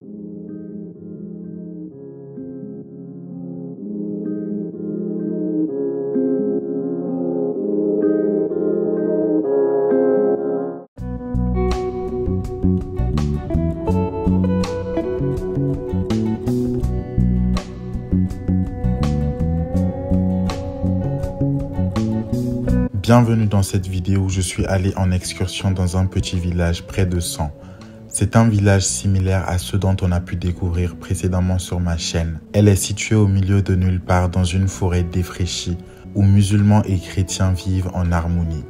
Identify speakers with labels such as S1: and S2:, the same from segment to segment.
S1: Bienvenue dans cette vidéo où je suis allé en excursion dans un petit village près de Sens. C'est un village similaire à ceux dont on a pu découvrir précédemment sur ma chaîne. Elle est située au milieu de nulle part dans une forêt défraîchie où musulmans et chrétiens vivent en harmonie.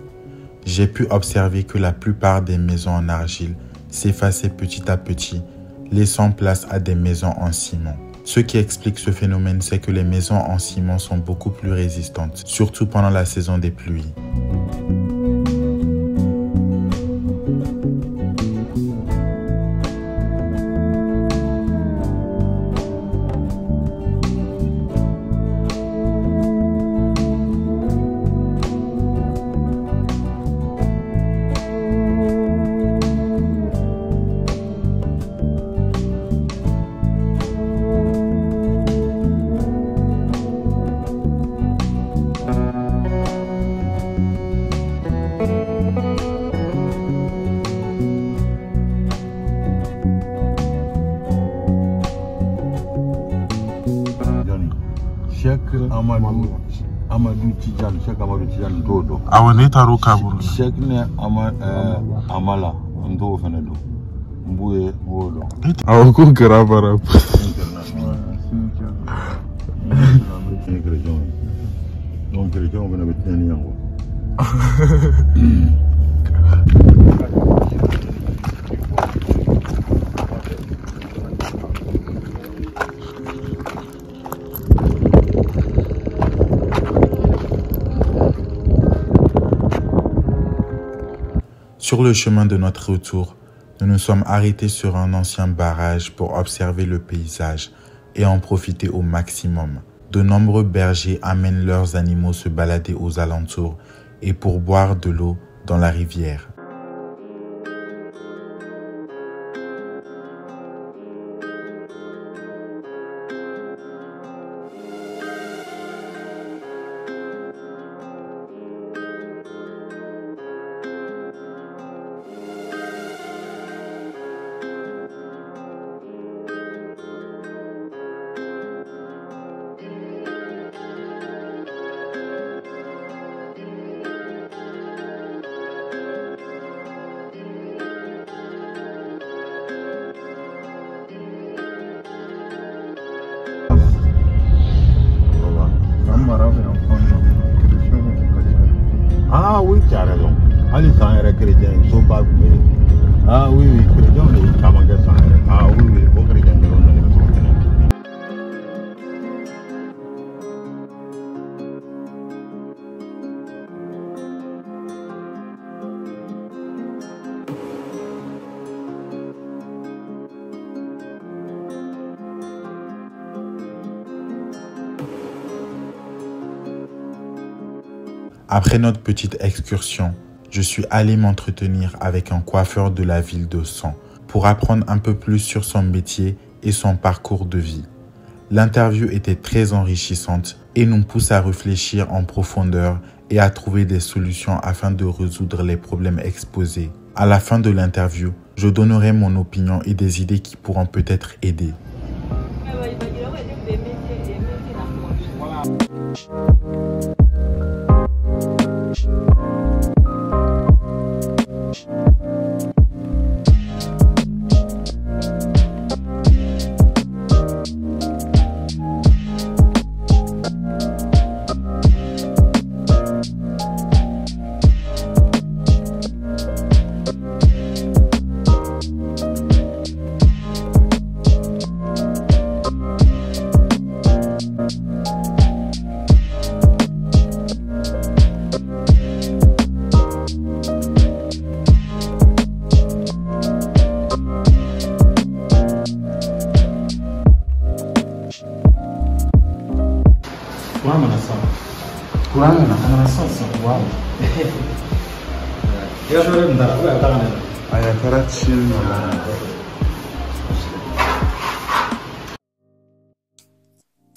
S1: J'ai pu observer que la plupart des maisons en argile s'effaçaient petit à petit, laissant place à des maisons en ciment. Ce qui explique ce phénomène, c'est que les maisons en ciment sont beaucoup plus résistantes, surtout pendant la saison des pluies.
S2: Cheikh Amadou Tidiane, Cheikh Amadou Tidiane Dodo.
S1: Awane taro kaburu.
S2: Cheikh ne Amala ndo fenedo. Mbuye wodo.
S1: Awako garabara.
S2: Donc les gens vont mettre un yango.
S1: Sur le chemin de notre retour, nous nous sommes arrêtés sur un ancien barrage pour observer le paysage et en profiter au maximum. De nombreux bergers amènent leurs animaux se balader aux alentours et pour boire de l'eau dans la rivière.
S2: Ah oui, tu as raison. Allez, ça est chrétien, ils sont pas. Ah oui, oui, chrétien, on est pas mal. Ah oui, oui, bon chrétien, on est
S1: Après notre petite excursion, je suis allé m'entretenir avec un coiffeur de la ville de Sens pour apprendre un peu plus sur son métier et son parcours de vie. L'interview était très enrichissante et nous pousse à réfléchir en profondeur et à trouver des solutions afin de résoudre les problèmes exposés. À la fin de l'interview, je donnerai mon opinion et des idées qui pourront peut-être aider.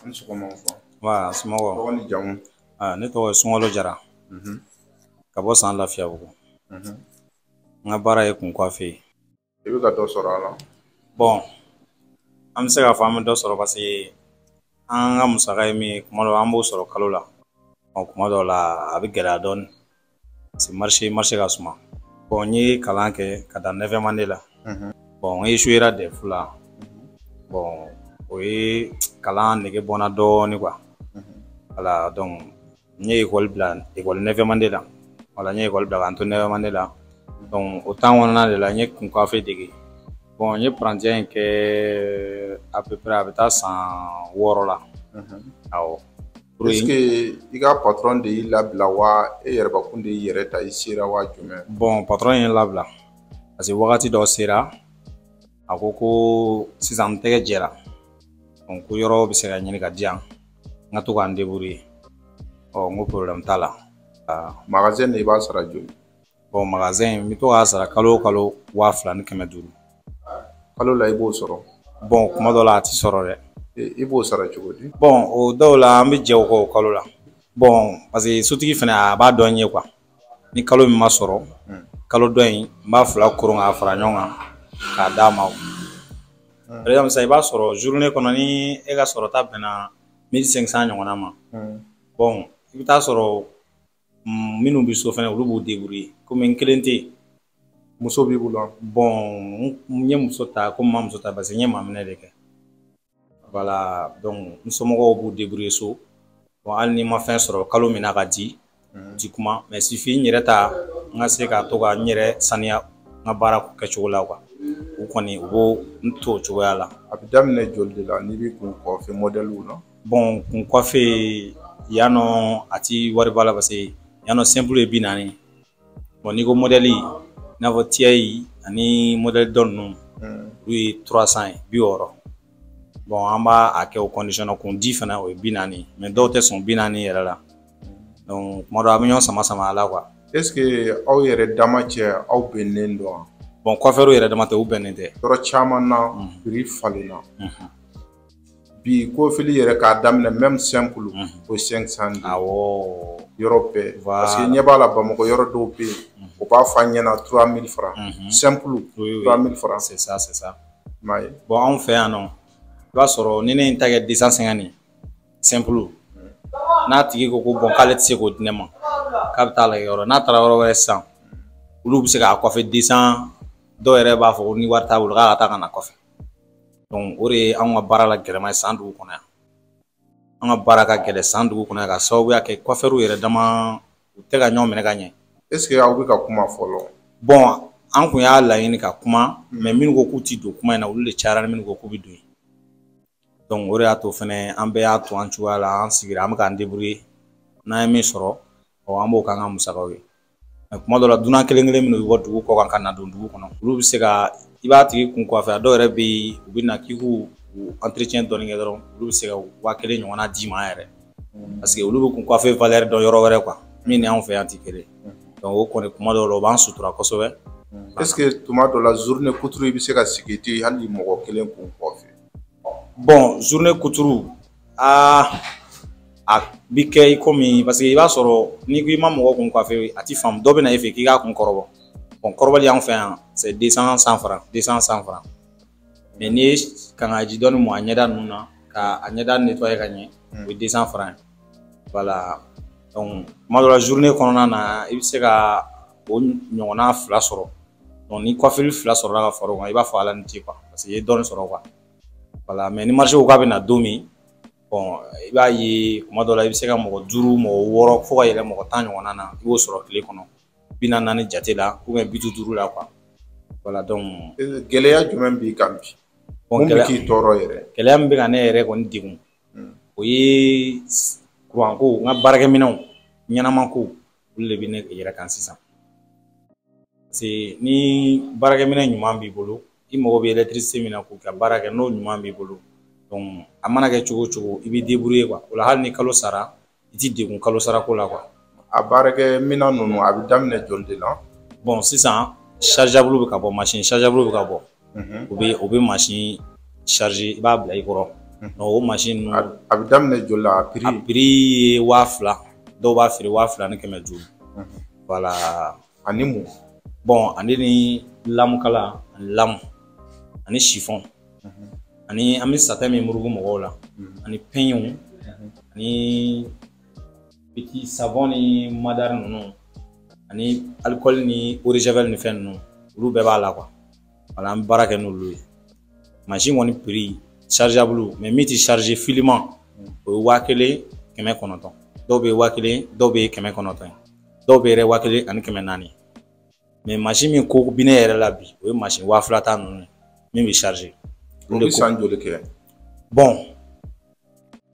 S1: An ni sɔgɔma fɔ.
S3: Wa somɔgɔ.
S1: Tɔgɔ ni jamu.
S3: Ne tɔgɔ ye Sunkalo Jara. Ka bɔ San Lafiyabugu. N ka baara ye kun coiffe ye.
S1: I bɛ ka dɔ sɔrɔ a la?
S3: Bon, an bɛ se k'a fɔ an bɛ dɔ sɔrɔ parce que an ka musaka ye min ye kuma dɔ an b'o sɔrɔ kalo la. Kuma dɔw la a bɛ gɛlɛya dɔɔni parce que marché ka suma. Bon, n ye kalan kɛ ka dan 9e année la. Bon, n échoué la DEF la. Bon, o ye kalan nege bɔnna dɔɔni quoi. Voilà, donc n ye école bila école 9e année la. Voilà, n ye école bila k'an to 9e année la. Donc au temps kɔnɔna de la n ye kun coiffe dege. Bon, n ye parantiya in kɛ à peu près a bɛ taa san 6 la. Awɔ.
S1: Est-ce que i ka patron de y'i labila wa e yɛrɛbakun de y'i yɛrɛ ta i sera wa jumɛn?
S3: Bon, patron ye n labila parce que wagati dɔ sera a ko sisan n tɛgɛ jɛra. Donc ko yɔrɔ bɛ se ka ɲini ka di yan n ka to k'an débrouiller. N ko problème t'a la.
S1: Magasin de i b'a sara joli?
S3: Bon, magasin n bɛ to k'a sara kalo o kalo 2500.
S1: Kalo la i b'o sɔrɔ?
S3: Bon, kuma dɔ la a ti sɔrɔ dɛ.
S1: I b'o sara cogo di?
S3: Bon, o dɔw la an bɛ jɛ o kɔ o kalo la. Bon, parce que sotigi fɛnɛ a b'a dɔn n ye quoi. Ni kalo min ma sɔrɔ, kalo dɔ in n b'a fila koron k'a fara ɲɔgɔn kan k'a d'a ma. Par exemple sisan i b'a sɔrɔ journée kɔnɔ ni e ka sɔrɔta bɛnna 1500 ɲɔgɔnna ma. Bon, i bɛ taa sɔrɔ minnu bɛ so fɛnɛ olu b'u débrouiller komi n kelen tɛ yen.
S1: Muso b'i bolo?
S3: Bon, n ye muso ta komi n ma muso ta parce que n ye maminɛ de kɛ. Voilà, donc n somɔgɔw b'u débrouiller so. Bon, hali ni ma fɛn sɔrɔ kalo min na ka di u ti kuma mais suffit n yɛrɛ ta n ka se ka to ka n yɛrɛ saniya n ka baara kɛcogo la quoi. U kɔni u b'o n to o cogoya la.
S1: A bɛ daminɛ joli de la n'i bɛ kun coiffe modèle la?
S3: Bon, kun coiffe yan nɔ a ti wari b'a la parce que yan nɔ simple ye 40. Bon, n'i ko modèle i n'a fɔ TI ani modèle dɔ ninnu olu ye 300 ye 60. Bon, an b'a kɛ o condition na kun di fana o ye 40 mais dɔw tɛ sɔn 40 yɛrɛ la. Donc kuma dɔ a bɛ ɲɔgɔn sama a la quoi.
S1: Est-ce que aw yɛrɛ dama cɛ aw bɛnnen dɔn wa?
S3: Bon, coiffeur yɛrɛ dama tɛ u bɛnnen tɛ.
S1: Yɔrɔ caman na prix falenna. Bi coiffure yɛrɛ k'a daminɛ même simple o 500.
S3: Awɔ.
S1: Yɔrɔ bɛɛ. Parce que ɲɛ b'a la Bamakɔ yɔrɔ dɔw bɛ yen o b'a fɔ an ɲɛna 3000 francs. Simple 3000 francs.
S3: C'est ça, c'est ça.
S1: Bon,
S3: anw fɛ yan nɔ i b'a sɔrɔ ni ne ye n ta kɛ 250 simple n'a tigi ko bon k'ale tɛ se k'o di ne ma k'a bɛ taa lajɛ yɔrɔ n'a taara yɔrɔ wɛrɛ sisan olu bɛ se k'a coiffer 200 dɔw yɛrɛ b'a fɔ ko ni wari t'a bolo k'a ka taa ka na kɔfɛ. Donc o de ye anw ka baara la gɛlɛma ye san dugu kɔnɔ yan. An ka baara ka gɛlɛn san dugu kɔnɔ yan ka sababuya kɛ coiffeur yɛrɛ dama u tɛ ka ɲɔgɔn minɛ ka ɲɛ.
S1: Est-ce que aw bɛ ka kuma fɔlɔ?
S3: Bon, an kun y'a laɲini ka kuma mais minnu ko k'u ti don kuma in na olu de cayara ni minnu ko k'u bɛ don yen. Donc o de y'a to fɛnɛ an bɛɛ y'a to an cogoya la an sigira an bɛ k'an débrouiller n'an ye min sɔrɔ an b'o k'an ka musakaw ye. Mais kuma dɔ la dunan kelen kelen minnu bɛ bɔ dugu kɔ kan ka na don dugu kɔnɔ olu bɛ se ka i b'a tigi kun coiffer a dɔw yɛrɛ bɛ yen u bɛ na k'i k'u entretien dɔɔni kɛ dɔrɔn olu bɛ se ka 1000 ɲɔgɔnna d'i ma yɛrɛ parce que olu bɛ kun coiffer valeur dɔn yɔrɔ wɛrɛ quoi min ni anw fɛ yan tɛ kelen. Donc o kɔni kuma dɔw la o b'an sutura kosɛbɛ.
S1: Est-ce que tuma dɔ la journée couture i bɛ se ka sigi ten hali mɔgɔ kelen kun coiffer?
S3: Bon, journée couture a bi kɛ komi parce que i b'a sɔrɔ n'i ko i ma mɔgɔ kun coiffer a ti faamu dɔ bɛ na e fɛ k'i k'a kun kɔrɔbɔ. Bon, kɔrɔbɔli y'an fɛ yan c'est 200 francs 200 francs. Mais n'i ye kangaji dɔɔni mɔn a ɲɛda ninnu na ka a ɲɛda nettoyer ka ɲɛ o ye 200 francs. Voilà. Donc kuma dɔ la journée kɔnɔna na i bɛ se ka o ɲɔgɔnna 2 sɔrɔ. Donc ni coiffure 2 sɔrɔla ka fara o kan i b'a fɔ ala ni ce quoi parce que i ye dɔɔni sɔrɔ quoi. Voilà, mais ni marché ko k'a bɛ na don min bon i b'a ye kuma dɔ la i bɛ se ka mɔgɔ 5 mɔgɔ 6 fo ka yɛlɛ mɔgɔ 10 ɲɔgɔnna na i b'o sɔrɔ tile kɔnɔ 40 jate la ou bien 50 la quoi. Voilà, donc
S1: gɛlɛya jumɛn b'i kan bi? Mun bɛ k'i tɔɔrɔ yɛrɛ?
S3: Gɛlɛya min bɛ ka ne yɛrɛ kɔni degun o ye courant ko n ka baarakɛminɛnw ɲɛnama ko olu de bɛ ne yɛrɛ kan sisan. Parce que ni baarakɛminɛn ɲuman b'i bolo i mago bɛ électricité min na k'u ka baara kɛ n'o ɲuman b'i bolo donc a mana kɛ cogo o cogo i b'i débrouiller quoi o la hali ni kalo sara i ti degun kalo sara ko la quoi.
S1: A baarakɛminɛn ninnu a bɛ daminɛ joli de la?
S3: Bon, sisan chargeable bɛ ka bɔ machine chargeable bɛ ka bɔ o bɛ machine charger i b'a bila i kɔrɔ o machine no
S2: a bɛ daminɛ joli la a prix
S3: ye 2000 dɔw b'a feere 2000 ni 500 voilà
S2: ani mun
S3: bon ani ni lamukala ani lamu ani chiffon ani an bɛ satin min murugu mɔgɔw la ani peignoux ani petit savon ni madar ninnu ani alcool ni eau de javel ni fɛn ninnu olu bɛɛ b'a la quoi voilà an bɛ baara kɛ n'olu ye machine kɔni prix chargeable mais min tɛ charger filement o ye 1900 dɔw bɛ 1000 dɔw bɛ 900 dɔw bɛ yɛrɛ 1000 ani 400 mais machine min ko binɛ yɛrɛ la bi o ye machine 2000 ta ninnu min bɛ charger
S2: o bɛ san joli kɛ
S3: bon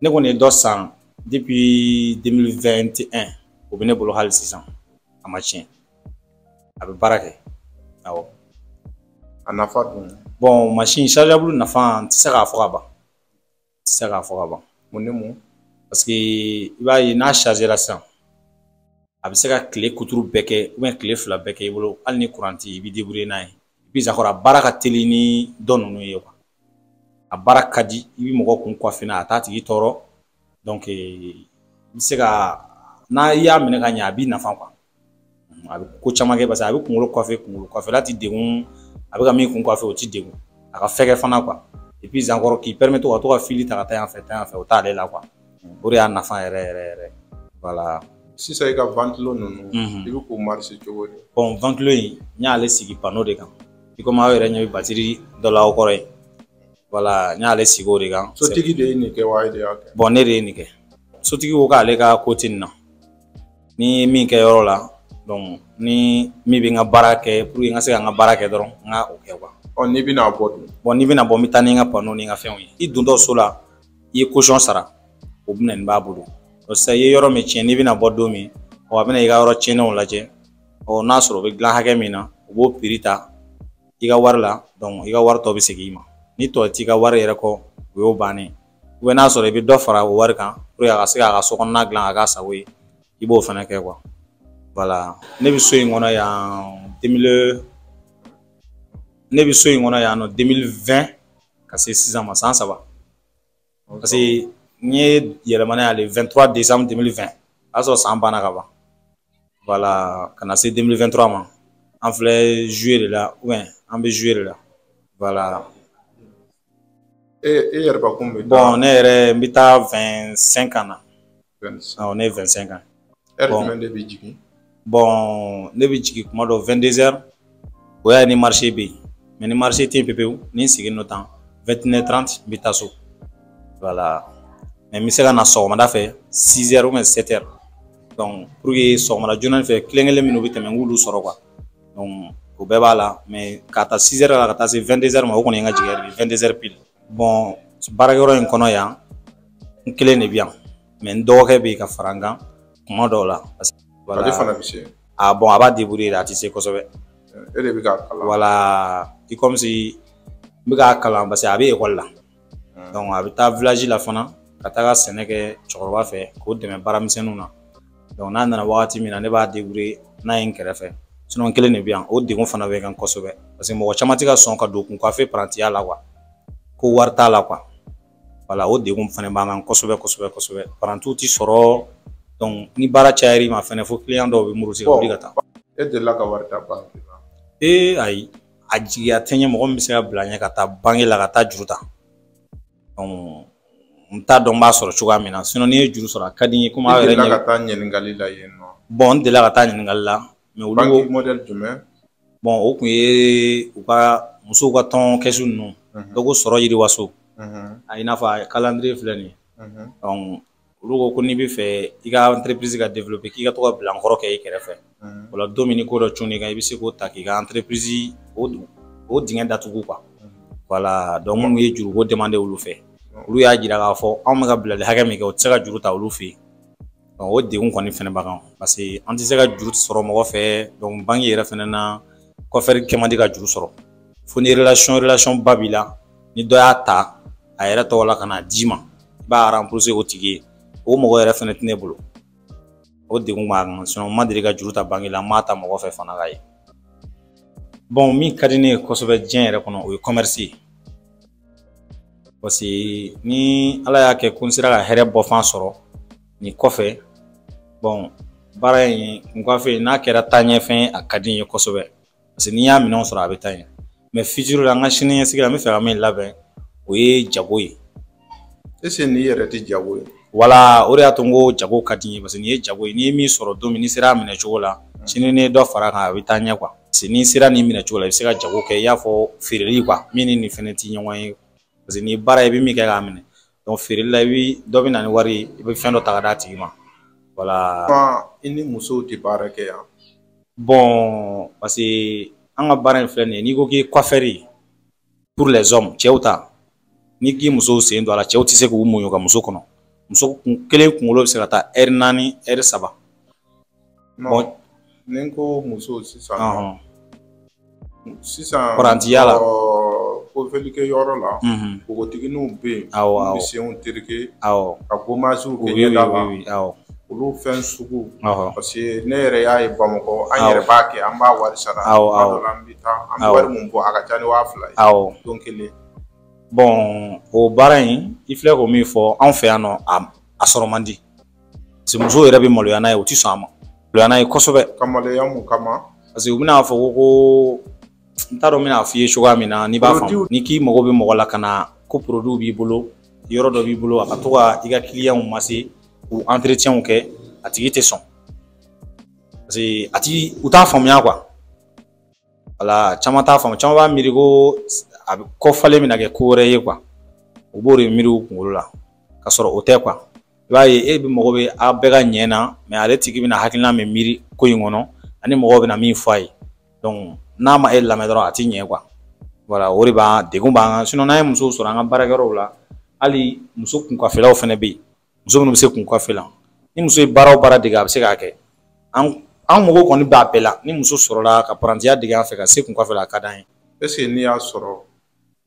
S3: ne kɔni ye dɔ san depuis 2021 o bɛ ne bolo hali sisan a ma tiɲɛ a bɛ baara kɛ awɔ
S2: a nafa dun
S3: bon machine chargeable nafa n tɛ se k'a fɔ ka ban n tɛ se k'a fɔ ka ban
S2: mun ni mun
S3: parce que i b'a ye n'a chargera sisan a bɛ se ka tile kuturu bɛɛ kɛ ou bien tile 2 bɛɛ kɛ i bolo hali ni courant tɛ i bɛ débrouiller n'a ye puis sakɔrɔ a baara ka teli ni dɔ ninnu ye quoi a baara ka di i bɛ mɔgɔ kun kɔfɛ n'a a t'a tigi tɔɔrɔ donc i bɛ se ka n'a y'a minɛ ka ɲɛ a b'i nafa quoi a bɛ ko caman kɛ parce que a bɛ kunkolo kɔfɛla tɛ degun a bɛ ka min kun kɔfɛ o tɛ degun a ka fɛgɛ fana quoi et puis encore k'i permet ka to ka fili ta ka taa yan fɛ o t'ale la quoi o de y'a nafa yɛrɛ voilà
S2: sisan i ka ventilo ninnu i bɛ k'o marché cogo di
S3: bon ventilo in n y'ale sigi panneau de kan i komi aw yɛrɛ ɲɛ bɛ batiri dɔ la aw kɔrɔ yen voilà n y'ale sigi o de kan
S2: sotigi de ye nin kɛ wa e de y'a kɛ
S3: bon ne de ye nin kɛ sotigi ko k'ale ka côté nin na ni min kɛ yɔrɔ la donc ni min bɛ n ka baara kɛ pour que n ka se ka n ka baara kɛ dɔrɔn n ka o kɛ quoi
S2: n'i bɛna bɔ dun
S3: bon n'i bɛna bɔ n bɛ taa ni n ka panneau ni n ka fɛnw ye i dontɔ so la i ye caution sara o bɛ na nin b'a bolo sisan i ye yɔrɔ min tiɲɛ n'i bɛna bɔ don min a bɛna i ka yɔrɔ tiɲɛnenw lajɛ n'a sɔrɔ o bɛ dilan hakɛ min na u b'o prix ta i ka wari la donc i ka wari tɔ bɛ segin i ma ni tɔ t'i ka wari yɛrɛ kɔ o y'o bannen ou bien n'a sɔrɔ i bɛ dɔ fara o wari kan pour que a ka se k'a ka so kɔnɔna dilan a k'a sago ye i b'o fana kɛ quoi voilà ne bɛ so in kɔnɔ yan 2020 ka se sisan ma san 3 parce que n ye yɛlɛmana y'ale 23 décembre 2020 o y'a sɔrɔ san banna ka ban voilà ka na se 2023 ma an filɛ juillet de la ou bien an bɛ juillet de la voilà
S2: e yɛrɛ bakun bɛ
S3: bon ne yɛrɛ n bɛ taa 25 ans na ne ye 25 ans
S2: heure jumɛn de bɛ jigin
S3: bon ne bɛ jigin kuma dɔ 22h o y'a ni marché bɛ yen mais ni marché tɛ yen pepewu ni n segin n'o tan 21h30 n bɛ taa so voilà mais n bɛ se ka na sɔgɔmada fɛ 6h ou bien 7h donc pour que sɔgɔmada joona fɛ kelen minnu bɛ tɛmɛ n k'olu sɔrɔ quoi donc o bɛɛ b'a la mais ka taa 6h la ka taa se 22h ma o kɔni ye n ka jigin heure 22h pile bon baarakɛyɔrɔ in kɔnɔ yan n kelen de bɛ yan mais n dɔgɔkɛ bɛ yen ka fara n kan kuma dɔw la parce que
S2: voilà ale fana bɛ se
S3: bon a b'a débrouiller a tɛ se kosɛbɛ
S2: e de bɛ k'a kalan
S3: voilà i comme si n bɛ k'a kalan parce que a bɛ école la donc a bɛ taa village la fana ka taga sɛnɛ kɛ cɛkɔrɔba fɛ k'o dɛmɛ baaramisɛnninw na donc n'a nana wagati min na ne b'a débrouiller n'a ye n kɛrɛfɛ sinon n kelen de bɛ yan o degun fana bɛ kan kosɛbɛ parce que mɔgɔ caman tɛ ka sɔn ka don kunkafe parantiya la quoi ko wari t'a la quoi voilà o degun fana b'an kan kosɛbɛ parantiw tɛ sɔrɔ donc ni baara cayara i ma fɛnɛ fo client dɔw bɛ muruti ka wuli ka taa
S2: e delila ka wari ta banque la
S3: ayi a jigiya tɛ ɲɛ mɔgɔ min bɛ se ka bila ɲɛ ka taa banque la ka taa juru ta donc n t'a dɔn n b'a sɔrɔ cogoya min na sinon n'i ye juru sɔrɔ a ka di n ye komi aw yɛrɛ
S2: delila ka taa ɲininkali la yen nɔ
S3: bon n delila ka taa ɲininkali la mais olu
S2: banque modèle jumɛn
S3: bon o tun ye u ka musow ka tɔn kɛsu ninnu dɔ ko sɔrɔ yiriwaso a i n'a fɔ a calendrier filɛ nin ye donc olu ko n'i bɛ fɛ i ka entreprise ka développer k'i ka to ka bilankɔrɔ kɛ i kɛrɛfɛ o la don min ni ko dɔ cunni kan i bɛ se k'o ta k'i ka entreprise o dingɛ datugu quoi voilà donc minnu ye juruko demander olu fɛ olu y'a jira k'a fɔ anw bɛ ka bilali hakɛ min kɛ o tɛ se ka juru ta olu fɛ yen donc o degun kɔni fɛnɛ b'an kan parce que an tɛ se ka juru sɔrɔ mɔgɔ fɛ donc banque yɛrɛ fɛnɛ na kɔfɛri kɛ man di ka juru sɔrɔ fo ni relation ba b'i la ni dɔ y'a ta a yɛrɛ tɔgɔ la ka na d'i ma i b'a rembourser o tigi ye o mɔgɔ yɛrɛ fɛnɛ tɛ ne bolo o degun b'an kan sinon n ma deli ka juru ta banque la n m'a ta mɔgɔ fɛ fana ka ye bon min ka di ne ye kosɛbɛ diɲɛ yɛrɛ kɔnɔ o ye commerce ye parce que ni ala y'a kɛ ko n sera ka hɛrɛ bɔ fan sɔrɔ ni kɔfɛ bon baara in kun kɔfɛ n'a kɛra taaɲɛfɛn a ka di n ye kosɛbɛ parce que n'i y'a minɛnw sɔrɔ a bɛ taa ɲɛ mais futur la n ka siniɲɛsigi la n bɛ fɛ ka min labɛn o ye jago ye.
S4: Est-ce que n'i yɛrɛ tɛ jago ye?
S3: Voilà, o de y'a to n ko jago ka di n ye parce que n'i ye jago ye n'i ye min sɔrɔ don min n'i sera a minɛ cogo la sini ni dɔ fara kan a bɛ taa ɲɛ quoi parce que n'i sera nin minɛ cogo la i bɛ se ka jago kɛ i y'a fɔ feereli quoi min ni nin fɛnɛ tɛ ɲɔgɔn ye parce que n'i baara i bɛ min kɛ k'a minɛ donc feereli la dɔ bɛ na ni wari ye i bɛ fɛn dɔ ta ka d'a tigi ma voilà.
S4: I ni musow tɛ baara kɛ yan?
S3: Bon parce que an ka baara in filɛ nin ye n'i ko k'i ye coiffeur ye pour les hommes cɛw ta n'i k'i musow sen don a la cɛw tɛ se k'u muɲu ka muso kɔnɔ muso kelen kunkolo bɛ se ka taa heure 4 heure 3.
S4: Bon ni n ko musow sisan sisan
S3: parantiya la
S4: kofelikɛ yɔrɔ la npogotigininw bɛ yen
S3: awɔ
S4: bɛ senw tereke
S3: awɔ
S4: ka gomasiw kɛ ɲɛda la
S3: awɔ
S4: olu fɛn sugu parce que ne yɛrɛ y'a ye Bamakɔ an yɛrɛ b'a kɛ an b'a wari sara
S3: awɔ
S4: an bɛ taa an bɛ wari mun bɔ a ka ca ni 2000 ye
S3: awɔ
S4: don kelen.
S3: Bon o baara in i filɛ k'o min fɔ anw fɛ yan nɔ a sɔrɔ man di parce que musow yɛrɛ bɛ maloya n'a ye u tɛ sɔn a ma maloya n'a ye kosɛbɛ.
S4: Ka maloya mun kama?
S3: Parce que u bɛna fɔ ko n t'a dɔn n bɛna f'i ye cogoya min na n'i b'a faamu ni k'i mago bɛ mɔgɔ la ka na ko produit b'i bolo yɔrɔ dɔ b'i bolo a ka to ka i ka clientw mase k'u entretien kɛ a tigi tɛ sɔn parce que a tigi u t'a faamuya quoi voilà caman t'a faamu caman b'a miiri ko a bɛ kɔfalen bɛna kɛ ko wɛrɛ ye quoi u b'o de miiri u kunkolo la ka sɔrɔ o tɛ quoi i b'a ye e bɛ mago bɛ a bɛɛ ka ɲɛ na mais ale tigi bɛna hakilina min miiri ko in kɔnɔ ani mɔgɔw bɛna min fɔ a ye donc n'a ma e lamɛn dɔrɔn a tɛ ɲɛ quoi voilà o de b'an degun b'an kan sinon n'an ye musow sɔrɔ an ka baarakɛyɔrɔw la hali muso kunkɔfɛlaw fana bɛ yen muso minnu bɛ se kunkɔfɛ la ni muso ye baara o baara dege a bɛ se k'a kɛ an mago kɔni b'a bɛɛ la ni muso sɔrɔla ka parantiya dege an fɛ ka se kunkɔfɛ la a ka d'an ye.
S4: Est-ce que n'i y'a sɔrɔ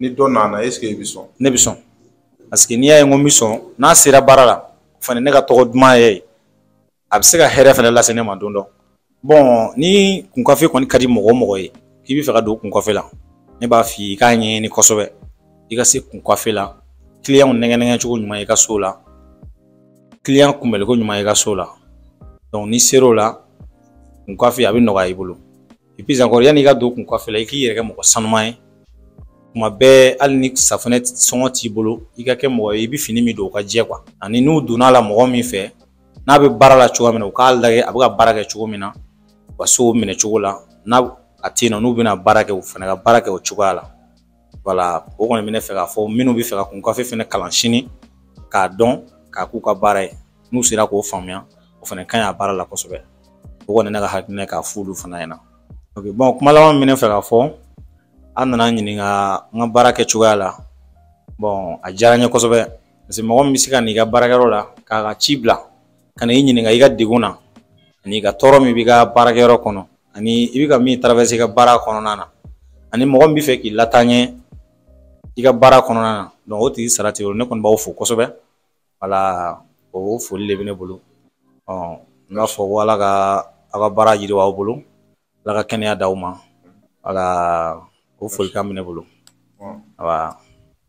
S4: ni dɔ nana est-ce que i bɛ sɔn? Ne
S3: bɛ sɔn parce que n'i y'a ye n ko n bɛ sɔn n'a sera baara la fana ne ka tɔgɔ duman ye a bɛ se ka hɛrɛ fana lase ne ma don dɔ bon ni kunkɔfɛ kɔni ka di mɔgɔ o mɔgɔ ye k'i bɛ fɛ ka don kunkɔfɛ la ne b'a f'i ye i k'a ɲɛɲini kosɛbɛ i ka se kunkɔfɛ la client nɛgɛ cogo ɲuman i ka so la client kunbɛliko ɲuman i ka so la donc ni ser'o la kunkɔfɛ a bɛ nɔgɔya i bolo et puis encore yanni i ka don kunkɔfɛ la i k'i yɛrɛ kɛ mɔgɔ sanuman ye kuma bɛɛ hali ni safunɛ sɔngɔ t'i bolo i ka kɛ mɔgɔ ye i bɛ fini min don o ka jɛ quoi ani n'u donna la mɔgɔ min fɛ n'a bɛ baara la cogoya min na u k'a lajɛ a bɛ ka baara kɛ cogo min na u ka se o minɛ cogo la n'a a tɛ yen nɔ n'u bɛna baara kɛ u fana ka baara kɛ o cogoya la voilà o kɔni bɛ ne fɛ k'a fɔ minnu bɛ fɛ ka kunkɔfɛ fana kalan sini k'a dɔn k'a k'u ka baara ye n'u sera k'o faamuya o fana ka ɲi a baara la kosɛbɛ o kɔni ne ka hakilina ye k'a fɔ olu fana ɲɛna. Ok bon kuma laban min bɛ ne fɛ k'a fɔ an nana ɲininka n ka baara kɛ cogoya la bon a diyara n ye kosɛbɛ parce que mɔgɔ min bɛ se ka n'i ka baarakɛyɔrɔ la k'a ka ci bila ka na i ɲininka i ka degun na ani i ka tɔɔrɔ min b'i ka baarakɛyɔrɔ kɔnɔ ani i bɛ ka min traverser i ka baara kɔnɔna na ani mɔgɔ min bɛ fɛ k'i lataaɲɛ i ka baara kɔnɔna na donc o tigi sara tɛ o ne kɔni b'aw fo kosɛbɛ voilà o foli de bɛ ne bolo n b'a fɔ ko ala ka aw ka baara yiriwa aw bolo ala ka kɛnɛya d'aw ma voilà o folikan bɛ ne bolo.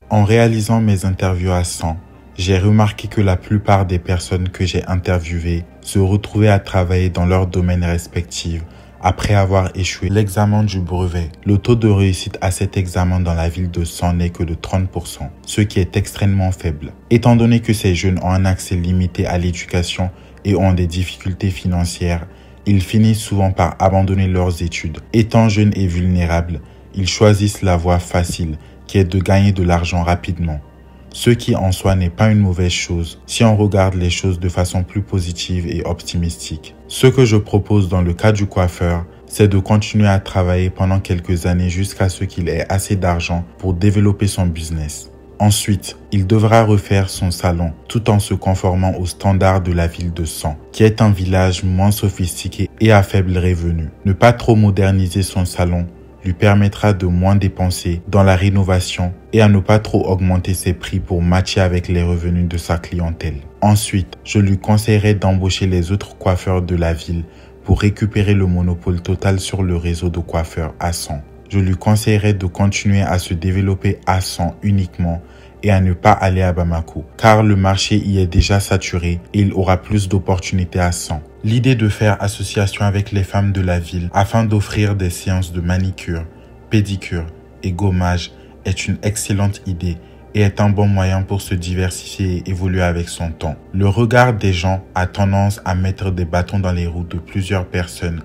S1: En réalisant mes interviews à 100, j'ai remarqué que la plupart des personnes que j'ai interviewées se retrouvaient à travailler dans leurs domaines respectifs après avoir échoué l'examen du brevet. Le taux de réussite à cet examen dans la ville de 100 n'est que de 30%, ce qui est extrêmement faible. Étant donné que ces jeunes ont un accès limité à l'éducation et ont des difficultés financières, ils finissent souvent par abandonner leurs études. Étant jeunes et vulnérables, ils choisissent la voie facile, qui est de gagner de l'argent rapidement. Ce qui en soi n'est pas une mauvaise chose si on regarde les choses de façon plus positive et optimistique. Ce que je propose dans le cas du coiffeur, c'est de continuer à travailler pendant quelques années jusqu'à ce qu'il ait assez d'argent pour développer son business. Ensuite, il devra refaire son salon tout en se conformant aux standards de la ville de 100, qui est un village moins sophistiqué et à faible revenu. Ne pas trop moderniser son salon lui permettra de moins dépenser dans la rénovation et à ne pas trop augmenter ses prix pour matcher avec les revenus de sa clientèle. Ensuite, je lui conseillerais d'embaucher les autres coiffeurs de la ville pour récupérer le monopole total sur le réseau de coiffeurs à 100. Je lui conseillerais de continuer à se développer à 100 uniquement et à ne pas aller à Bamako, car le marché y est déjà saturé et il aura plus d'opportunités à 100. L'idée de faire association avec les femmes de la ville afin d'offrir des séances de manicure, pédicure et gommage est une excellente idée et est un bon moyen pour se diversifier et évoluer avec son temps. Le regard des gens a tendance à mettre des bâtons dans les roues de plusieurs personnes,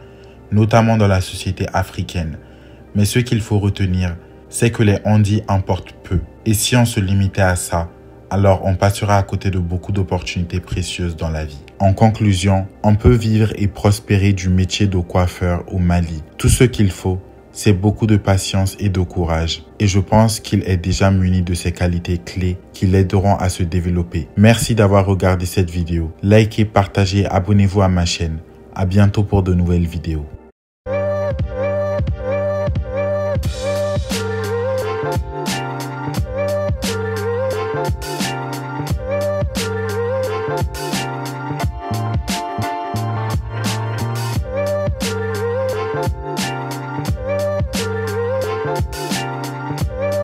S1: notamment dans la société africaine. Mais ce qu'il faut retenir, c'est que les on-dit importent peu. Et si on se limitait à ça, alors on passera à côté de beaucoup d'opportunités précieuses dans la vie. En conclusion, on peut vivre et prospérer du métier de coiffeur au Mali. Tout ce qu'il faut, c'est beaucoup de patience et de courage. Et je pense qu'il est déjà muni de ces qualités clés qui l'aideront à se développer. Merci d'avoir regardé cette vidéo. Likez, partagez, abonnez-vous à ma chaîne. À bientôt pour de nouvelles vidéos.